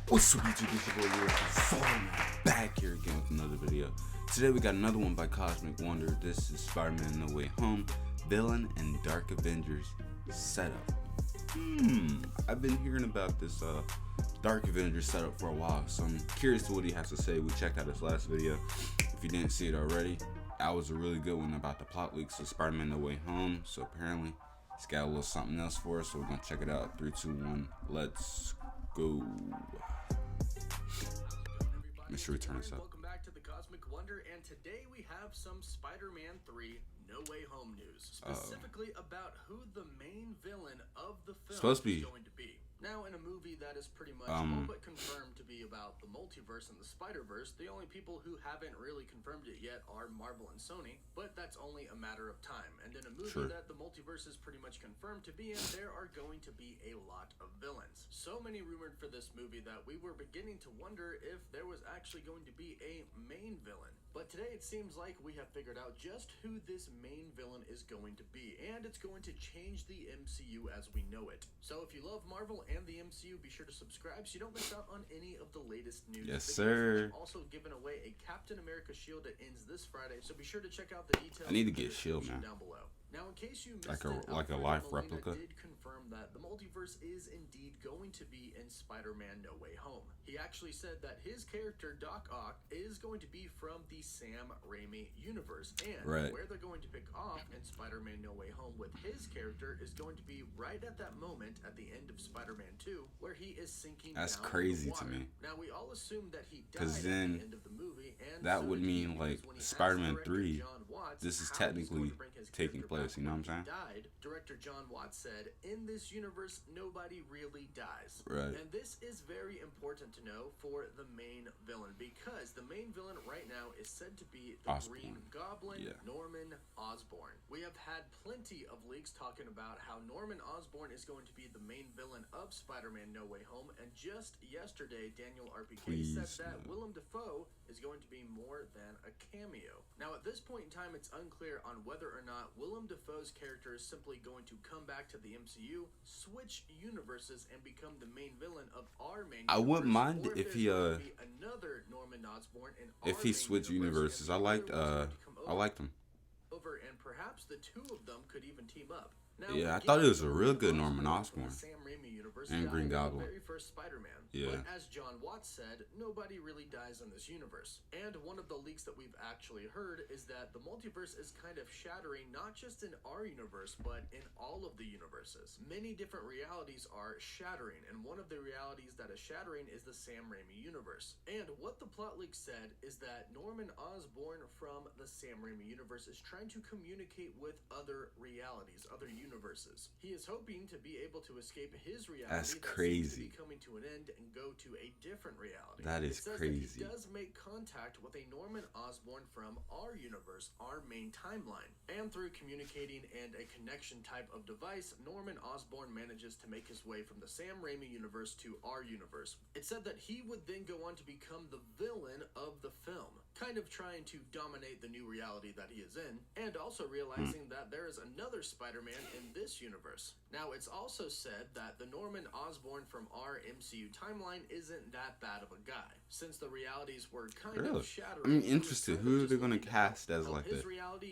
What's up YouTube, it's your boy Lewis, back here again with another video. Today we got another one by Cosmic Wonder. This is Spiderman No Way Home, Villain and Dark Avengers setup. I've been hearing about this Dark Avengers setup for a while, so I'm curious to what he has to say. We checked out his last video. If you didn't see it already, that was a really good one about the plot leaks of Spiderman No Way Home. So apparently he's got a little something else for us, so we're gonna check it out. 3, 2, 1, let's go. Make sure we turn this up. Welcome back to the Cosmic Wonder, and today we have some Spider-Man 3 No Way Home news, specifically about who the main villain of the film is going to be. Now, in a movie that is pretty much all but confirmed to be about the multiverse and the Spider-Verse, the only people who haven't really confirmed it yet are Marvel and Sony, but that's only a matter of time. And in a movie that the multiverse is pretty much confirmed to be in, there are going to be a lot of villains. So many rumored for this movie that we were beginning to wonder if there was actually going to be a main villain. But today it seems like we have figured out just who this main villain is going to be, and it's going to change the MCU as we know it. So if you love Marvel and the MCU, be sure to subscribe so you don't miss out on any of the latest news. Yes, sir. We're also giving away a Captain America shield that ends this Friday, so be sure to check out the details. I need to get a shield, man. Down below. Now, in case you missed like a life replica. did confirm that the multiverse is indeed going to be in Spider-Man No Way Home. He actually said that his character Doc Ock is going to be from the Sam Raimi universe, and where they're going to pick off in Spider-Man No Way Home with his character is going to be right at that moment at the end of Spider-Man 2, where he is sinking down crazy in the water. to me. Now, we all assume that he died Because then at the end of the movie, and that so would mean like Spider-Man 3. This is technically taking place, you know what I'm saying? Director John Watts said, "In this universe, nobody really dies." Right. And this is very important to know for the main villain, because the main villain right now is said to be the Green Goblin, Norman Osborn. We have had plenty of leaks talking about how Norman Osborn is going to be the main villain of Spider-Man No Way Home, and just yesterday, Daniel RPK said that Willem Dafoe is going to be more than a cameo. Now, at this point in time, it's unclear on whether or not Willem Dafoe's character is simply going to come back to the MCU, switch universes, and become the main villain of our main universe. I wouldn't mind if he another Norman Osborn in if he switched universes. I liked him. Over, and perhaps the two of them could even team up. Now, yeah, I thought it was a real good Norman Osborn Sam Raimi universe and Green Goblin. The very first Spider-Man. But as John Watts said, nobody really dies in this universe. And one of the leaks that we've actually heard is that the multiverse is kind of shattering not just in our universe, but in all of the universes. Many different realities are shattering, and one of the realities that is shattering is the Sam Raimi universe. And what the plot leak said is that Norman Osborn from the Sam Raimi universe is trying to communicate with other realities, other universes. He is hoping to be able to escape his reality. That's crazy. That seems to be coming to an end and go to a different reality. That is crazy. That he does make contact with a Norman Osborn from our universe, our main timeline. And through communicating and a connection type of device, Norman Osborn manages to make his way from the Sam Raimi universe to our universe. It said that he would then go on to become the villain of the film, kind of trying to dominate the new reality that he is in, and also realizing that there is another Spider-Man in this universe. Now, it's also said that the Norman Osborn from our MCU timeline isn't that bad of a guy, since the realities were kind of shattering. I'm interested. Who are they going to cast as like the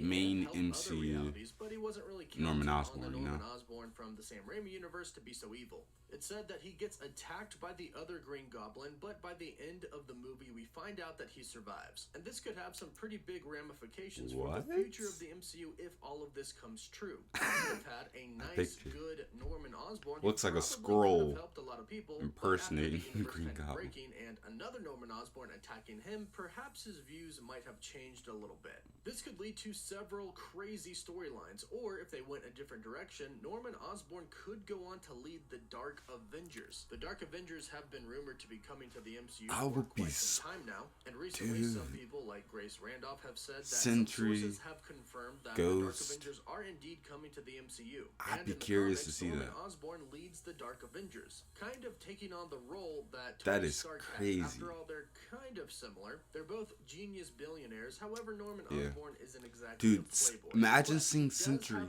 main MCU but he wasn't really Norman Osborn, on the Norman Osborn from the Sam Raimi universe to be so evil. It said that he gets attacked by the other Green Goblin, but by the end of the movie, we find out that he survives. And this could have some pretty big ramifications for the future of the MCU if all of this comes true. We have had a nice, good Norman Osborn. Looks like a scroll helped a lot of people, impersonating the Green Goblin. And another Norman Osborn attacking him, perhaps his views might have changed a little bit. This could lead to several crazy storylines, or if they went a different direction, Norman Osborn could go on to lead the Dark Avengers. The Dark Avengers have been rumored to be coming to the MCU for quite some time now, and recently some people like Grace Randolph have said that some sources have confirmed that the Dark Avengers are indeed coming to the MCU. I'd be curious to see Norman that. Osborn leads the Dark Avengers, kind of taking on the role that Tony Stark crazy. After all, they're kind of similar. They're both genius billionaires. However, Norman Osborn isn't exactly a playboy. Imagine seeing Sentry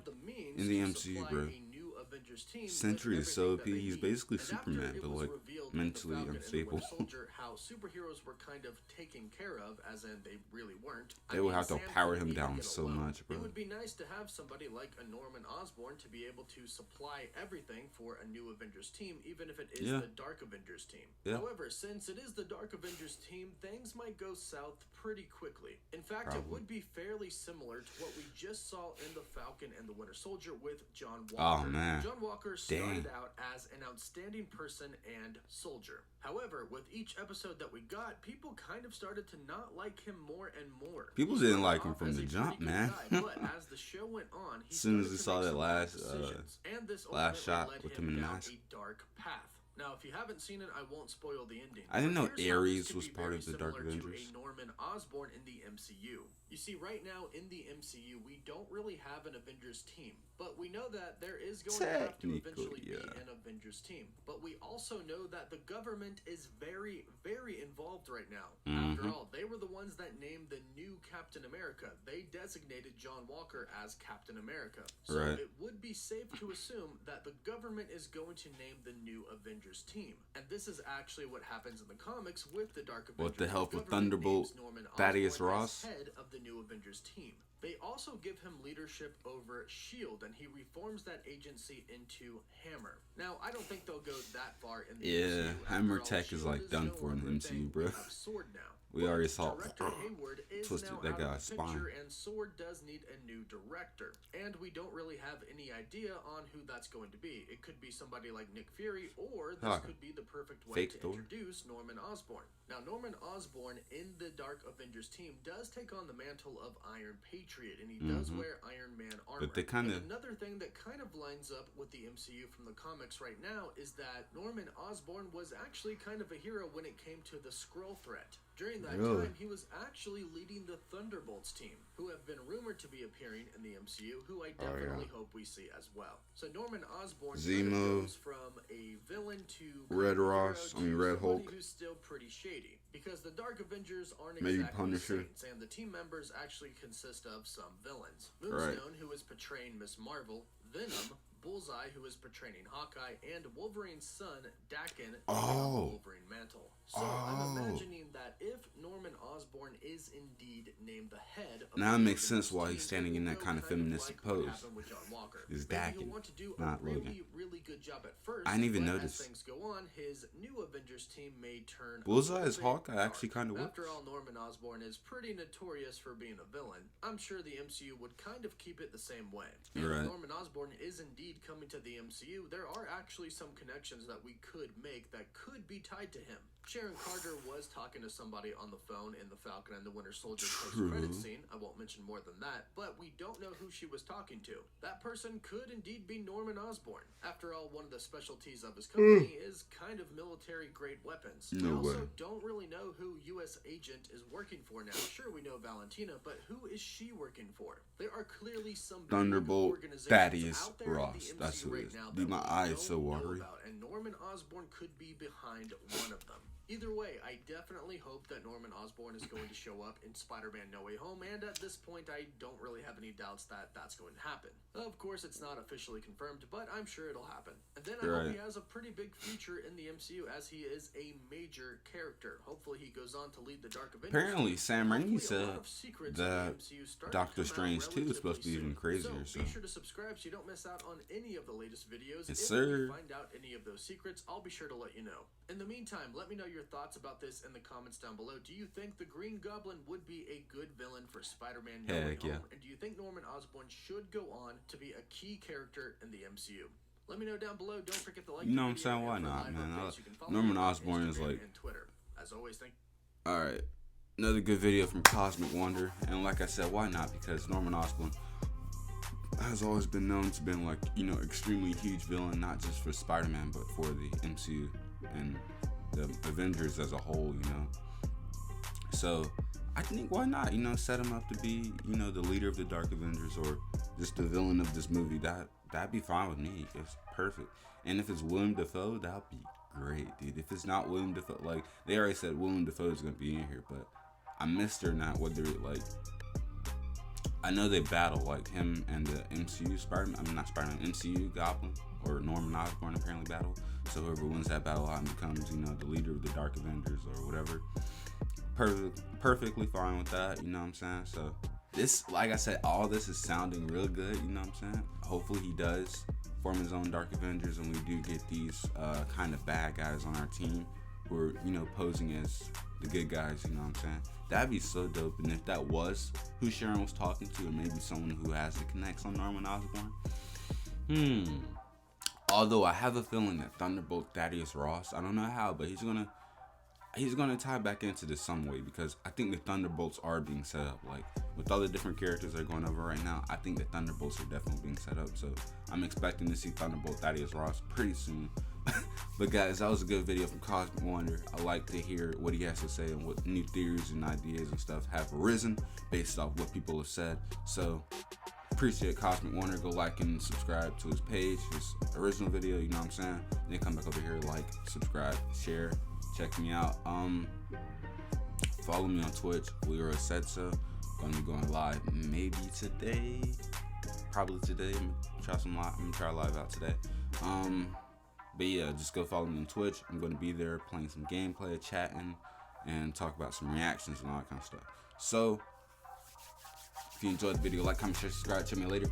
in the MCU, bro. Avengers team. Sentry is so OP. He's basically and Superman, but like mentally unstable. Soldier, how superheroes were kind of taken care of, as in they really weren't. They would have to power him down so much, bro. It would be nice to have somebody like a Norman Osborn to be able to supply everything for a new Avengers team, even if it is the Dark Avengers team. However, since it is the Dark Avengers team, things might go south pretty quickly. In fact, it would be fairly similar to what we just saw in The Falcon and the Winter Soldier with John Walker. Oh, man. John Walker started out as an outstanding person and soldier. However, with each episode that we got, people kind of started to not like him more and more. People didn't like him from the jump, man. But as the show went on, as soon as we saw that last shot led with him in the mask. a dark path. Now, if you haven't seen it, I won't spoil the ending. I didn't know Here's Ares was part of the Dark Avengers. To a Norman Osborn in the MCU. You see, right now in the MCU, we don't really have an Avengers team, but we know that there is going to have to eventually be an Avengers team. But we also know that the government is very, very involved right now. After all, they were the ones that named the new Captain America. They designated John Walker as Captain America. So it would be safe to assume that the government is going to name the new Avengers team. And this is actually what happens in the comics with the Dark Avengers. With the help of Thunderbolt, Thaddeus Ross. Head of the new Avengers team. They also give him leadership over S.H.I.E.L.D. and he reforms that agency into Hammer. Now, I don't think they'll go that far in the MCU. Hammer Tech is like done for in the MCU, bro. Sword now. We already saw twisted that guy's spine. And Sword does need a new director. And we don't really have any idea on who that's going to be. It could be somebody like Nick Fury, or this could be the perfect way to introduce Norman Osborn. Now, Norman Osborn in the Dark Avengers team does take on the mantle of Iron Patriot, and he does wear Iron Man armor. But they another thing that kind of lines up with the MCU from the comics right now is that Norman Osborn was actually kind of a hero when it came to the Skrull threat. During that time, he was actually leading the Thunderbolts team, who have been rumored to be appearing in the MCU, who I definitely hope we see as well. So Norman Osborn goes from a villain to Red Hulk, who's still pretty shady, because the Dark Avengers aren't maybe exactly Punisher, saints, and the team members actually consist of some villains. Moonstone, who is portraying Miss Marvel, Venom, Bullseye, who is portraying Hawkeye, and Wolverine's son, Daken, the Wolverine mantle. So I'm imagining that if Norman Osborn is indeed named the head of now it makes sense why he's standing in that kind of feministic pose. Is Daken, not Logan. Really good job at first. I didn't even notice. As things go on, his new Avengers team may turn. Bullseye as Hawkeye actually kind of works. After all, Norman Osborn is pretty notorious for being a villain. I'm sure the MCU would kind of keep it the same way. If Norman Osborn is indeed coming to the MCU, there are actually some connections that we could make that could be tied to him. Sharon Carter was talking to somebody on the phone in The Falcon and the Winter Soldier post-credit scene. I won't mention more than that, but we don't know who she was talking to. That person could indeed be Norman Osborn. After all, one of the specialties of his company is kind of military-grade weapons. We also don't really know who U.S. agent is working for now. Sure, we know Valentina, but who is she working for? There are clearly some Thunderbolt, Thaddeus Ross. That's who it is. Dude, my eye is so watery. And Norman Osborn could be behind one of them. Either way, I definitely hope that Norman Osborn is going to show up in Spider-Man No Way Home, and at this point, I don't really have any doubts that that's going to happen. Of course, it's not officially confirmed, but I'm sure it'll happen. And then I hope he has a pretty big future in the MCU, as he is a major character. Hopefully, he goes on to lead the Dark Avengers. Apparently, Sam Raimi said that Doctor Strange 2 is supposed to be even crazier. So be sure to subscribe so you don't miss out on any of the latest videos. Yes, if we find out any of those secrets, I'll be sure to let you know. In the meantime, let me know your thoughts about this in the comments down below. Do you think the Green Goblin would be a good villain for Spider-Man No Way Home? And do you think Norman Osborn should go on to be a key character in the MCU? Let me know down below. Don't forget to like. You know what I'm saying? Why not, man? Norman Osborn is like. And Twitter. As always, all right, another good video from Cosmic Wonder, and like I said, why not? Because Norman Osborn has always been known to be like, extremely huge villain, not just for Spider-Man, but for the MCU and the Avengers as a whole, So I think why not, set him up to be, the leader of the Dark Avengers or just the villain of this movie. That'd be fine with me. It's perfect. And if it's Willem Dafoe, that'd be great, dude. If it's not Willem Dafoe, like they already said Willem Dafoe is gonna be in here, but I missed or not whether I know they battle like him and the MCU Spider-Man. I mean not Spider-Man, MCU Goblin or Norman Osborn apparently battle. So whoever wins that battle becomes, you know, the leader of the Dark Avengers or whatever. Perfectly fine with that, you know what I'm saying? So this, like I said, all this is sounding real good, you know what I'm saying? Hopefully he does form his own Dark Avengers and we do get these kind of bad guys on our team who are, you know, posing as the good guys, you know what I'm saying? That'd be so dope. And if that was who Sharon was talking to, or maybe someone who has the connects on Norman Osborn. Although I have a feeling that Thunderbolt Thaddeus Ross, I don't know how, but he's gonna tie back into this some way, because I think the Thunderbolts are being set up. Like with all the different characters that are going over right now, I think the Thunderbolts are definitely being set up. So I'm expecting to see Thunderbolt Thaddeus Ross pretty soon. But guys, that was a good video from Cosmic Wonder. I like to hear what he has to say and what new theories and ideas and stuff have arisen based off what people have said. So appreciate Cosmic Wonder. Go like and subscribe to his page, his original video, you know what I'm saying? And then come back over here, like, subscribe, share, check me out. Follow me on Twitch, Leroy Said So. Gonna be going live maybe today, probably today. I'm gonna try live out today. But yeah, just go follow me on Twitch. I'm gonna be there playing some gameplay, chatting, and talk about some reactions and all that kind of stuff. So if you enjoyed the video, like, comment, share, subscribe. Check me later.